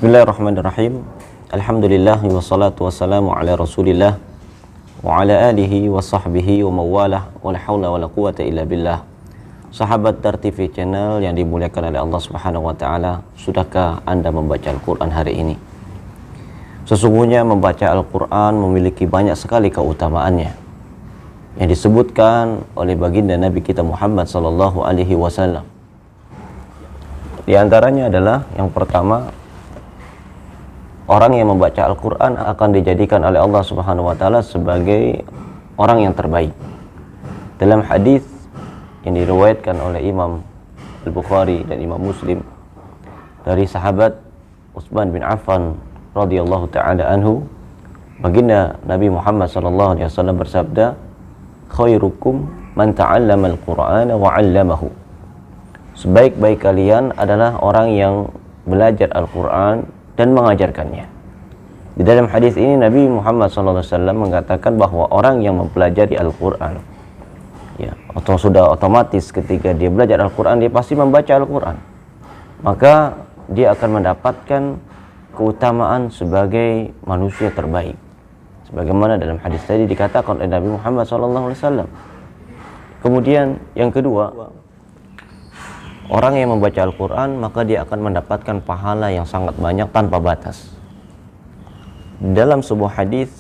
Bismillahirrahmanirrahim. Alhamdulillah wassalatu wassalamu ala Rasulillah wa ala alihi wa sahbihi wa mawalah wa la haula wa la quwata illa billah. Sahabat Dar TV channel yang dimuliakan oleh Allah Subhanahu wa taala, sudahkah Anda membaca Al-Qur'an hari ini? Sesungguhnya membaca Al-Qur'an memiliki banyak sekali keutamaannya yang disebutkan oleh baginda Nabi kita Muhammad sallallahu alaihi wasallam. Di antaranya adalah yang pertama, orang yang membaca Al-Quran akan dijadikan oleh Allah Subhanahu wa taala sebagai orang yang terbaik. Dalam hadis yang diriwayatkan oleh Imam Al-Bukhari dan Imam Muslim dari sahabat Utsman bin Affan radhiyallahu taala anhu, baginda Nabi Muhammad sallallahu alaihi wasallam bersabda, "Khairukum man ta'allama al-Qur'ana wa 'allamahu." Sebaik-baik kalian adalah orang yang belajar Al-Quran dan mengajarkannya. Di dalam hadis ini Nabi Muhammad SAW mengatakan bahwa orang yang mempelajari Al-Quran, ya, atau sudah otomatis ketika dia belajar Al-Quran dia pasti membaca Al-Quran, maka dia akan mendapatkan keutamaan sebagai manusia terbaik, sebagaimana dalam hadis tadi dikatakan oleh Nabi Muhammad SAW. Kemudian yang kedua, orang yang membaca Al-Quran maka dia akan mendapatkan pahala yang sangat banyak tanpa batas. Dalam sebuah hadis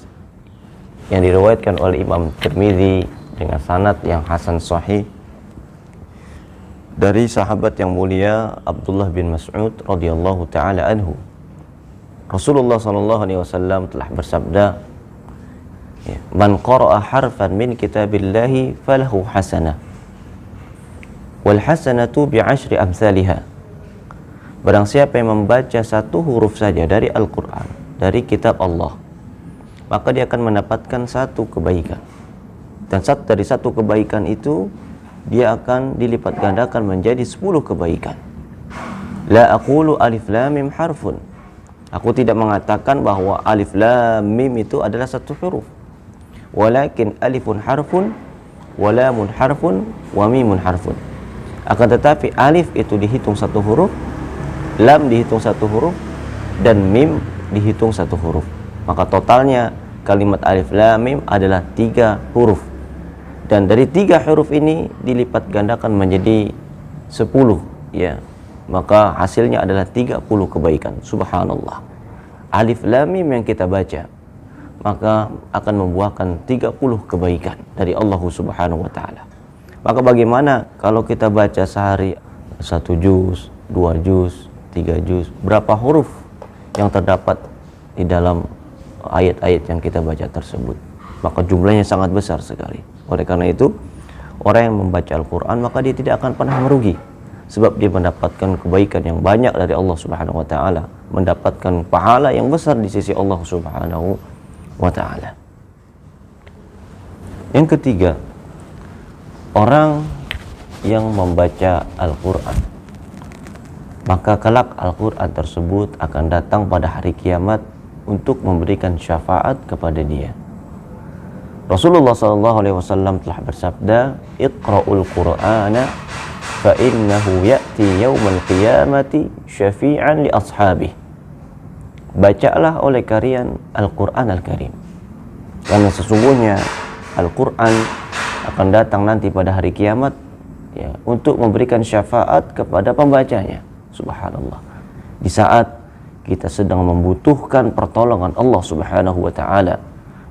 yang diriwayatkan oleh Imam Tirmidzi dengan sanad yang hasan sahih dari sahabat yang mulia Abdullah bin Mas'ud radhiyallahu taala anhu, Rasulullah sallallahu alaihi wasallam telah bersabda, "Man qara'a harfan min kitabillahi falahu hasanah wal hasanatu bi'ashri amsalihha." Barang siapa yang membaca satu huruf saja dari Al-Quran, dari kitab Allah, maka dia akan mendapatkan satu kebaikan, dan dari satu kebaikan itu dia akan dilipat gandakan menjadi 10 kebaikan. La aqulu alif lam mim harfun, aku tidak mengatakan bahwa alif lam mim itu adalah satu huruf, walakin alifun harfun wa lamun harfun wa mimun harfun. Akan tetapi alif itu dihitung satu huruf, lam dihitung satu huruf, dan mim dihitung satu huruf. Maka totalnya kalimat alif lam mim adalah 3 huruf. Dan dari 3 huruf ini dilipat gandakan menjadi 10, ya. Maka hasilnya adalah 30 kebaikan. Subhanallah. Alif lam mim yang kita baca maka akan membuahkan 30 kebaikan dari Allah Subhanahu wa taala. Maka bagaimana kalau kita baca sehari 1 juz, 2 juz, 3 juz, berapa huruf yang terdapat di dalam ayat-ayat yang kita baca tersebut? Maka jumlahnya sangat besar sekali. Oleh karena itu, orang yang membaca Al-Quran maka dia tidak akan pernah merugi, sebab dia mendapatkan kebaikan yang banyak dari Allah Subhanahu wa taala, mendapatkan pahala yang besar di sisi Allah Subhanahu wa taala. Yang ketiga, orang yang membaca Al-Quran maka kelak Al-Quran tersebut akan datang pada hari kiamat untuk memberikan syafaat kepada dia. Rasulullah SAW telah bersabda, "Iqra'ul Qur'ana fa innahu ya'ti yaumal qiyamati syafi'an li ashabih." Bacalah oleh kalian Al-Quran Al-Karim, karena sesungguhnya Al-Quran akan datang nanti pada hari kiamat, ya, untuk memberikan syafaat kepada pembacanya. Subhanallah. Di saat kita sedang membutuhkan pertolongan Allah Subhanahu wa taala,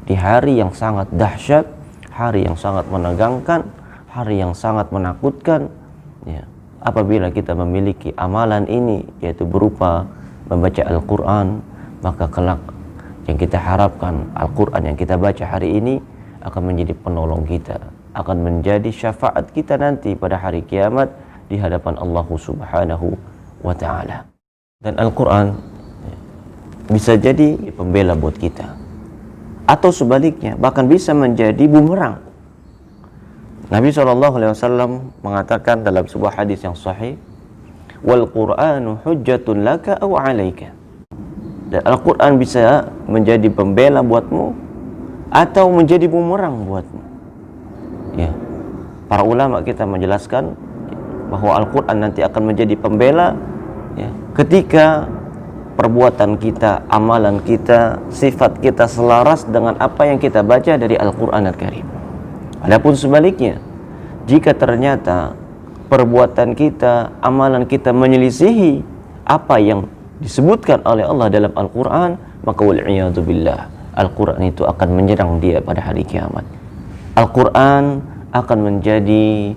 di hari yang sangat dahsyat, hari yang sangat menegangkan, hari yang sangat menakutkan, ya, apabila kita memiliki amalan ini, yaitu berupa membaca Al-Quran, maka kelak yang kita harapkan Al-Quran yang kita baca hari ini akan menjadi penolong kita, akan menjadi syafaat kita nanti pada hari kiamat di hadapan Allah Subhanahu wa taala. Dan Al-Quran bisa jadi pembela buat kita, atau sebaliknya bahkan bisa menjadi bumerang. Nabi SAW mengatakan dalam sebuah hadis yang sahih, "Wal Qur'anu hujjatun laka aw 'alaika." Dan Al-Quran bisa menjadi pembela buatmu atau menjadi bumerang buatmu. Ya, para ulama kita menjelaskan bahwa Al-Quran nanti akan menjadi pembela, ya, ketika perbuatan kita, amalan kita, sifat kita selaras dengan apa yang kita baca dari Al-Quran Al-Karim. Adapun sebaliknya, jika ternyata perbuatan kita, amalan kita menyelisihi apa yang disebutkan oleh Allah dalam Al-Quran, maka wal'iyadu billah, Al-Quran itu akan menyerang dia pada hari kiamat. Al-Quran akan menjadi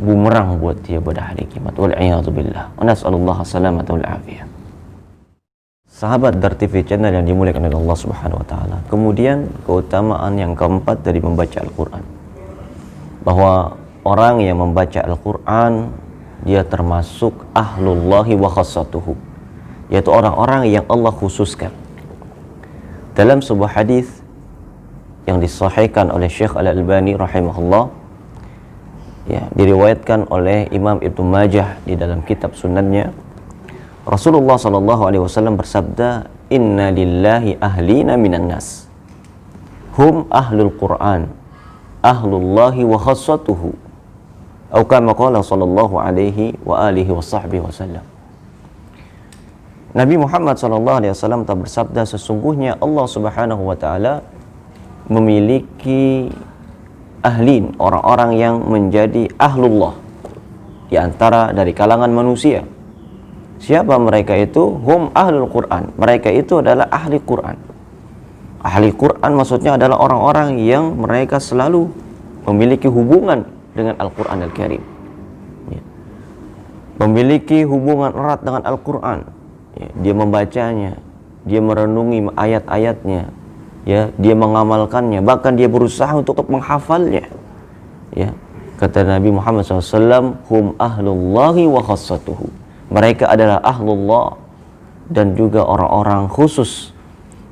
bumerang buat dia pada hari kiamat. Wal'iyadu billah. Wa nas'alullah salamata wal afiyah. Sahabat Dar TV channel yang dimuliakan oleh Allah Subhanahu wa taala. Kemudian keutamaan yang keempat dari membaca Al-Quran, bahwa orang yang membaca Al-Quran dia termasuk ahlullahi wa khassatuhu, yaitu orang-orang yang Allah khususkan. Dalam sebuah hadis yang disahihkan oleh Syekh Al-Albani rahimahullah, ya, diriwayatkan oleh Imam Ibnu Majah di dalam kitab sunannya, Rasulullah SAW bersabda, inna lillahi ahlina minan nas, hum ahlul Quran, ahlullahi wa khassatuhu, atau kama qala sallallahu alaihi wa alihi wa sahbihi wasallam. Nabi Muhammad SAW telah bersabda, sesungguhnya Allah Subhanahu wa taala memiliki ahlin, orang-orang yang menjadi ahlullah di antara dari kalangan manusia. Siapa mereka itu? Hum ahlul Quran, mereka itu adalah ahli Quran. Ahli Quran maksudnya adalah orang-orang yang mereka selalu memiliki hubungan dengan Al-Quran Al-Karim, ya. Memiliki hubungan erat dengan Al-Quran, ya. Dia membacanya, dia merenungi ayat-ayatnya, ya. Dia mengamalkannya, bahkan dia berusaha untuk menghafalnya, ya. Kata Nabi Muhammad SAW, hum ahlullahi wa khassatuhu, mereka adalah ahlullah dan juga orang-orang khusus,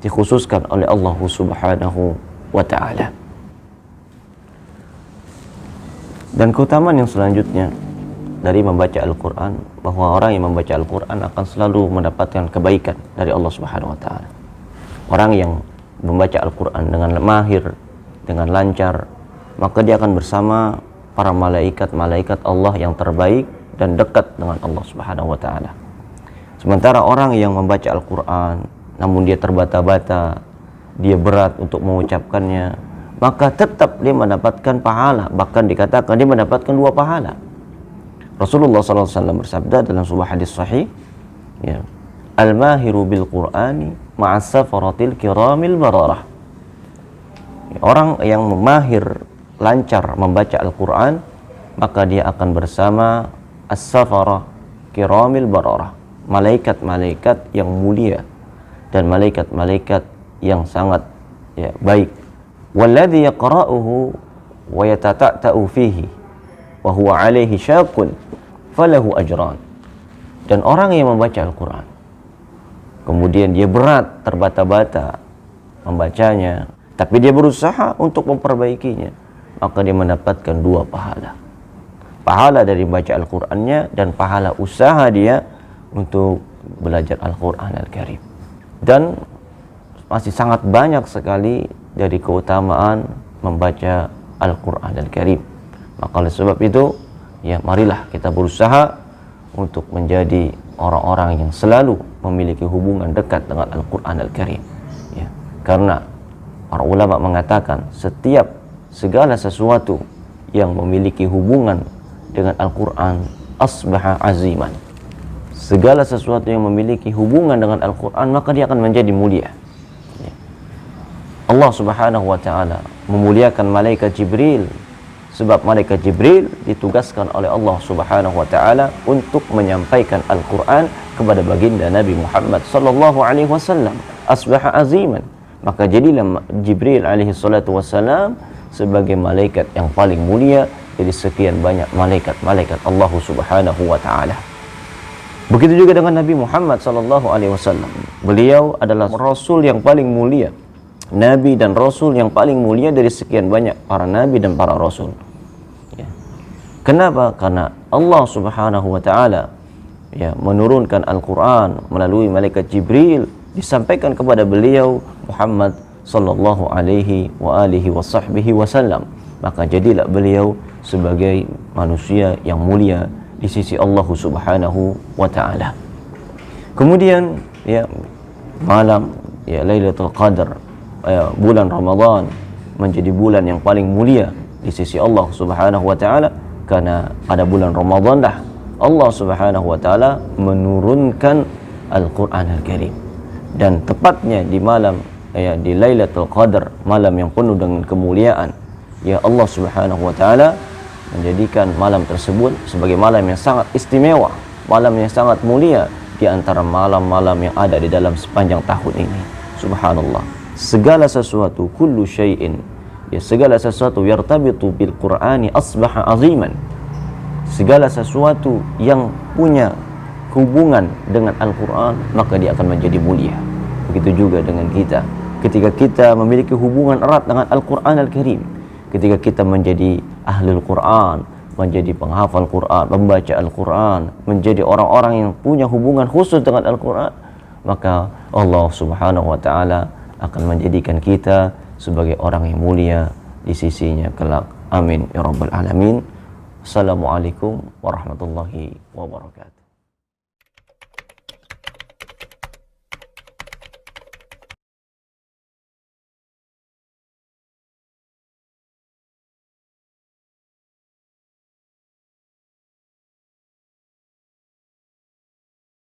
dikhususkan oleh Allah Subhanahu wa ta'ala. Dan keutamaan yang selanjutnya dari membaca Al-Quran, bahwa orang yang membaca Al-Quran akan selalu mendapatkan kebaikan dari Allah Subhanahu wa ta'ala. Orang yang membaca Al-Quran dengan mahir, dengan lancar, maka dia akan bersama para malaikat-malaikat Allah yang terbaik dan dekat dengan Allah Subhanahu wa ta'ala. Sementara orang yang membaca Al-Quran namun dia terbata-bata, dia berat untuk mengucapkannya, maka tetap dia mendapatkan pahala, bahkan dikatakan dia mendapatkan 2 pahala. Rasulullah SAW bersabda dalam sebuah hadis sahih, ya, al-mahiru bil Qur'ani ma'as safaratil kiramil bararah. Orang yang mahir, lancar membaca Al-Quran, maka dia akan bersama as-safarah kiramil bararah, malaikat-malaikat yang mulia dan malaikat-malaikat yang sangat, ya, baik. Walladhi yaqra'uhu wa yatata'ta'u fihi wa huwa alaihi syaqun falahu ajran. Dan orang yang membaca Al-Quran kemudian dia berat, terbata-bata membacanya, tapi dia berusaha untuk memperbaikinya, maka dia mendapatkan 2 pahala. Pahala dari baca Al-Qur'annya dan pahala usaha dia untuk belajar Al-Qur'an Al-Karim. Dan masih sangat banyak sekali dari keutamaan membaca Al-Qur'an Al-Karim. Maka oleh sebab itu, ya, marilah kita berusaha untuk menjadi orang-orang yang selalu memiliki hubungan dekat dengan Al-Qur'an Al-Karim, ya. Karena para ulama mengatakan segala sesuatu yang memiliki hubungan dengan Al-Quran asbaha aziman. Segala sesuatu yang memiliki hubungan dengan Al-Quran maka dia akan menjadi mulia, ya. Allah Subhanahu wa ta'ala memuliakan malaikat Jibril, sebab malaikat Jibril ditugaskan oleh Allah Subhanahu wa ta'ala untuk menyampaikan Al-Quran kepada baginda Nabi Muhammad sallallahu alaihi wasallam. Asbaha aziman, maka jadilah Jibril alaihi salatu wassalam sebagai malaikat yang paling mulia dari sekian banyak malaikat-malaikat Allah Subhanahu wa ta'ala. Begitu juga dengan Nabi Muhammad sallallahu alaihi wasallam. Beliau adalah rasul yang paling mulia, nabi dan rasul yang paling mulia dari sekian banyak para nabi dan para rasul, ya. Kenapa? Karena Allah Subhanahu wa ta'ala, ya, menurunkan Al-Quran melalui malaikat Jibril, disampaikan kepada beliau Muhammad sallallahu alaihi wa alihi wa sahbihi wasallam. Maka jadilah beliau sebagai manusia yang mulia di sisi Allah Subhanahu wa ta'ala. Kemudian ya malam ya Lailatul Qadar, bulan Ramadan menjadi bulan yang paling mulia di sisi Allah Subhanahu wa taala, karena pada bulan Ramadan dah Allah Subhanahu wa taala menurunkan Al-Qur'an Al-Karim. Dan tepatnya di malam di Lailatul Qadar, malam yang penuh dengan kemuliaan, ya Allah Subhanahu wa taala menjadikan malam tersebut sebagai malam yang sangat istimewa, malam yang sangat mulia di antara malam-malam yang ada di dalam sepanjang tahun ini. Subhanallah. Segala sesuatu, kullu syai'in, ya segala sesuatu yartabitu bil Qur'ani asbaha aziman. Segala sesuatu yang punya hubungan dengan Al-Qur'an, maka dia akan menjadi mulia. Begitu juga dengan kita. Ketika kita memiliki hubungan erat dengan Al-Qur'an Al-Karim, ketika kita menjadi ahlul Qur'an, menjadi penghafal Quran, membaca Al-Quran, menjadi orang-orang yang punya hubungan khusus dengan Al-Quran, maka Allah Subhanahu wa taala akan menjadikan kita sebagai orang yang mulia di sisinya kelak. Amin ya rabbal alamin. Assalamualaikum warahmatullahi wabarakatuh.